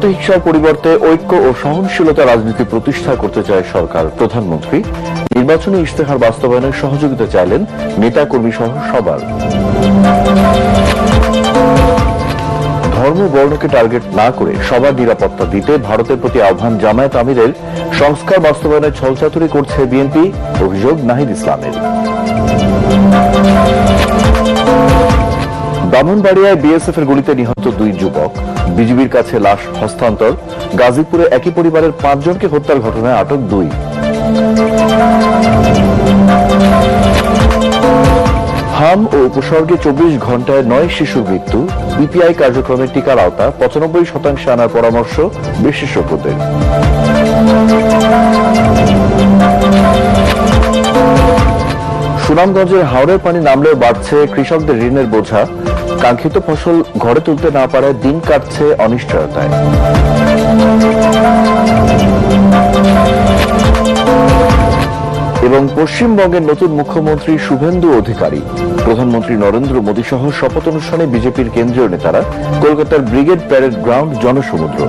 প্রতিহিংসার পরিবর্তে ঐক্য ও সহনশীলতা রাজনীতি প্রতিষ্ঠা করতে চায় সরকার। প্রধানমন্ত্রী নির্বাচনী ইশতেহার বাস্তবায়নে সহযোগিতা চাইলেন নেতা কর্মী সহ সবার। ধর্ম বর্ণকে টার্গেট না করে সবার নিরাপত্তা দিতে ভারতের প্রতি আহ্বান জামায়াত আমিরের। সংস্কার বাস্তবায়নে ছলচাতুরি করছে বিএনপি, অভিযোগ নাহিদ ইসলামের। ব্রাহ্মণবাড়িয়ায় বিএসএফ এর গুলিতে নিহত 2 যুবক, বিজিবির কাছে লাশ হস্তান্তর। গাজীপুরে একই পরিবারের 5 জনকে হত্যার ঘটনায় আটক 2। হাম ও উপসর্গে 24 ঘন্টায় 9 শিশুর মৃত্যু। বিপিআই কার্যক্রমের টিকার আওতা 95% আনার পরামর্শ বিশেষজ্ঞদের। সুনামগঞ্জের হাওরের পানি নামলেও বাড়ছে কৃষকদের ঋণের বোঝা। কাঙ্ক্ষিত ফসল ঘরে তুলতে না পারায় দিন কাটছে অনিশ্চয়তায়। এবং পশ্চিমবঙ্গের নতুন মুখ্যমন্ত্রী শুভেন্দু অধিকারী। প্রধানমন্ত্রী নরেন্দ্র মোদী সহ শপথ অনুষ্ঠানে বিজেপির কেন্দ্রীয় নেতারা। কলকাতার ব্রিগেড প্যারেড গ্রাউন্ড জনসমুদ্র।